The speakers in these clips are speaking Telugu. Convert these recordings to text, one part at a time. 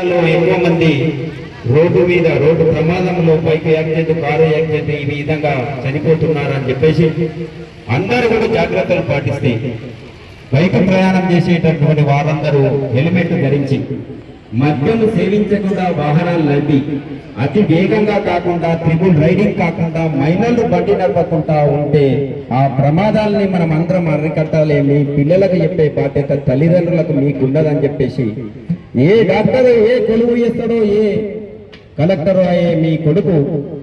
ఎక్కువ మంది రోడ్డు మీద రోడ్డు ప్రమాదంలో బైక్ యాక్సిడెంట్, కారు యాక్సిడెంట్ ఈ విధంగా చనిపోతున్నారని చెప్పేసి అందరూ కూడా జాగ్రత్తలు పాటిస్తే బైక్ ప్రయాణం చేసేటటువంటి వారందరూ హెల్మెట్ ధరించి మద్యం సేవించకుండా వాహనాలు నడిపి అతి వేగంగా కాకుండా ట్రిపుల్ రైడింగ్ కాకుండా మైనర్లు బండి నడపకుండా ఉంటే ఆ ప్రమాదాలని మనం అందరం అరికట్టాలి. మీ పిల్లలకు చెప్పే బాధ్యత తల్లిదండ్రులకు మీకున్నదని చెప్పేసి ఏ డాక్టర్ ఏ కొలువు చేస్తాడో ఏ కలెక్టర్ అయ్యే మీ కొడుకు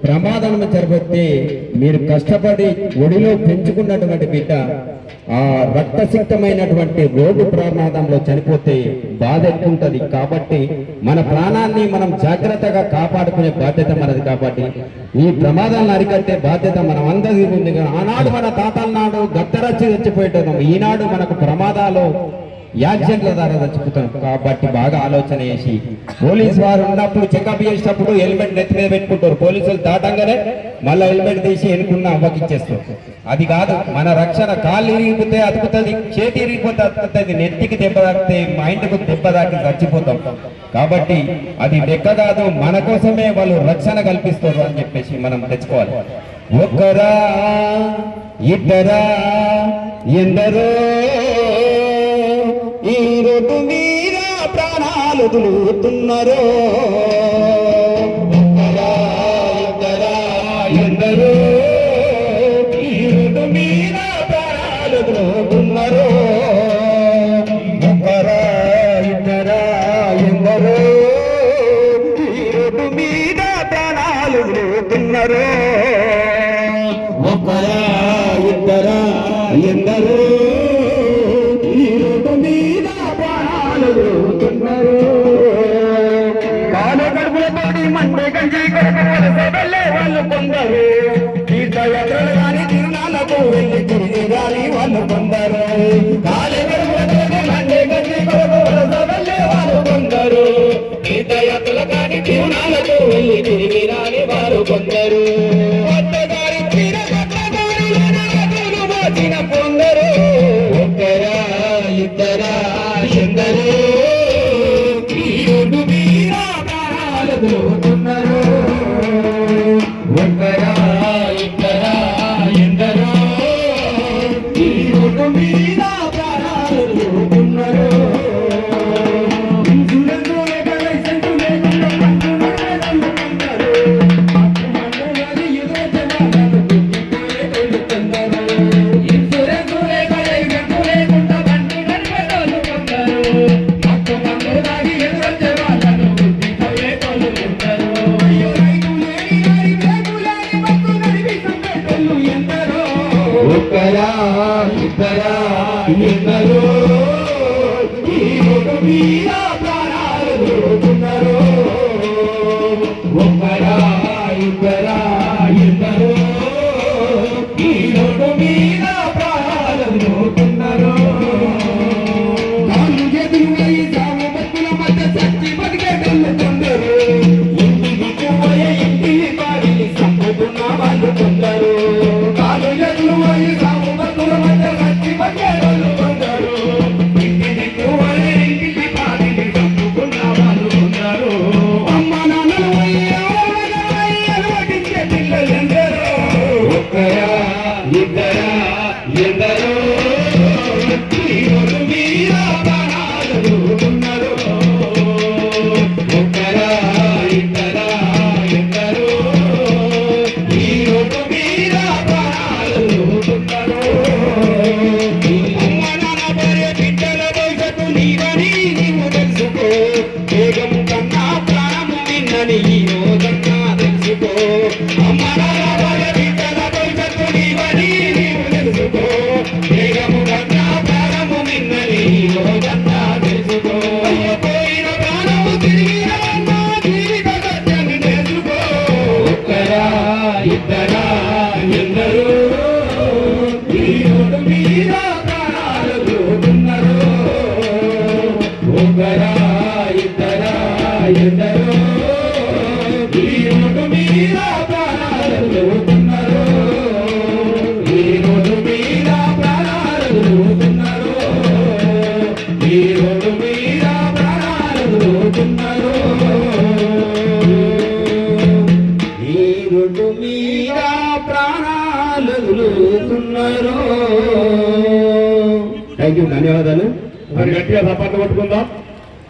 ప్రమాదం జరిగితే మీరు కష్టపడి ఒడిలో పెంచుకున్నటువంటి బిడ్డ ఆ రక్తసిక్తమైనటువంటి రోడ్డు ప్రమాదంలో చనిపోతే బాధ ఎక్కువ ఉంటుంది. కాబట్టి మన ప్రాణాన్ని మనం జాగ్రత్తగా కాపాడుకునే బాధ్యత మనది. కాబట్టి ఈ ప్రమాదాలను అరికట్టే బాధ్యత మనం అందరికీ ఉంది. ఆనాడు మన తాతల నాడు గద్దరచ్చి చచ్చిపోయేటం, ఈనాడు మనకు ప్రమాదాలు యాక్సిడెంట్ల ద్వారా చచ్చిపోతాం. కాబట్టి బాగా ఆలోచన చేసి పోలీసు వారు ఉన్నప్పుడు చెకప్ చేసేటప్పుడు హెల్మెట్ నెత్తి మీద పెట్టుకుంటారు. పోలీసులు దాటంగానే మళ్ళీ హెల్మెట్ తీసి ఎన్నుకున్న అవ్వకిచ్చేస్తారు. అది కాదు మన రక్షణ. కాళ్ళు ఇరిగిపోతే అతుకుతుంది, చేతి ఇరిగిపోతే అతుకుతుంది, నెత్తికి దెబ్బ తాకితే మైండ్కు దెబ్బ తాకి చచ్చిపోతాం. కాబట్టి అది లెక్క కాదు, మన కోసమే వాళ్ళు రక్షణ కల్పిస్తారు అని చెప్పేసి మనం తెచ్చుకోవాలి. ఒక్కరా ఇద్దరా ఎందరో ఈ రోడ్డు మీద ప్రాణాలు వదులుతున్నారో, ఎందరో ఈ రోడ్డు మీద ప్రాణాలు వదులుతున్నారో, ఒకరా ఇద్దరా ఎందరో ఈ రోడ్డు మీద ప్రాణాలు వదులుతున్నారో, ఒకరా ఇద్దరా ఎందరో కాలు కడుపులతోటి మండే గంజి వెళ్ళే వాళ్ళు కొందరు, తీర్థయాత్రలు కానీ తిరునాళ్ళకు వెళ్ళి తిరిగి గాలి వాళ్ళు కొందరు, కాలు కడుపులతోటి మండే గంజి వెళ్ళే వాళ్ళు కొందరు, తీర్థయాత్రలు కానీ తిరునాళ్ళకు వెళ్ళి తిరిగి రాని వారు కొందరు, కొత్తగారి పొందరు, ఒక్కరా ఇద్దరా ఎందరో వదులుతున్నారు, ఒకరా ఇద్దరా ఎందరో ఈ రోడ్డు మీద ప్రాణాలు వదులుతున్నారు. ఇన్సూరెన్స్ లేక లైసెన్స్ లేకుండా ఇన్సూరెన్స్ లేక లైసెన్స్ లేకుండా బండి నడిపేటోళ్ళు కొందరు, మొత్తం మందు దాగి ఎదురొచ్చే వాళ్ళను ఒకరా ఇద్దరా ఎందరో ఈ రోడ్డు మీద ప్రాణాలు వదులుతున్నారు, ఒకరా ఇద్దరా ఎందరో ఈ రోడ్డు మీద ప్రాణాలు వదులుతున్నారు. కాళ్ళు చేతులు వేయి సాగు బతుకుల మధ్య చచ్చి బతికేటోళ్ళు కొందరు, ఇంటికి పోయే ఇంటి బాడిని సంపుతున్న వాళ్ళు కొందరు, కాళ్ళు చేతులు పోయి సాగు బతుకుల మధ్య చచ్చి బతికేటోళ్ళు కొందరు, ఇంటికి పోయే ఇంటికి బాడిని సంపుతున్న వాళ్ళు కొందరు, అమ్మ నాన్నలు పోయి అలవాటించే పిల్లలందరూ, ఒక్కరా ఇద్దరా ఎందరో ఈ రోడ్డు మీద ప్రాణాలు వదులుతున్నారు, ఒక్కరా ఇద్దరా ఎందరో ఈ రోడ్డు మీద ప్రాణాలు వదులుతున్నారు. అమ్మ నాన్న భార్య బిడ్డల భవిష్యత్తు నీవని నీవు తెలుసుకో, వేగం కన్నా ప్రాణము నిన్నని ఈ రోజన్నా తెలుసుకో, అమ్మ నాన్న భార్య బిడ్డల భవిష్యత్తు నీవని నీవు తెలుసుకో, వేగము కన్నా ప్రాణము నిన్నని ఈ రోజన్నా తెలుసుకో, పోయిన ప్రాణము తిరిగి రావన్నా జీవిత సత్యాన్ని తెలుసుకో, ఒక్కరా ఇద్దరా ఎందరో ఈ రోడ్డు మీద ప్రాణాలు వదులుతున్నారు, ఒకరా ఇద్దరా ఎందరో ఈ రోడ్డు మీద ప్రాణాలు వదులుతున్నారు, ఈ రోడ్డు మీద ప్రాణాలు వదులుతున్నారు, ఈ రోడ్డు మీద ప్రాణాలు వదులుతున్నారు. రోడ్డు మీద ప్రాణాలు వదులుతున్నారు. థ్యాంక్ యూ, ధన్యవాదాలు. మరి గట్టిగా సపోర్ట్ కొట్టుకుందాం.